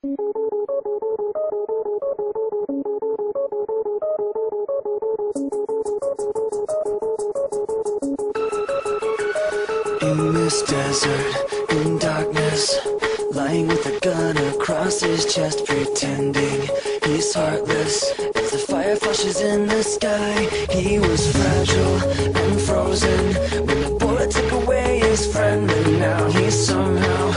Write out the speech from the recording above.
In this desert, in darkness, lying with a gun across his chest, pretending he's heartless. As the fire flashes in the sky, he was fragile and frozen when the bullet took away his friend. And now he's somehow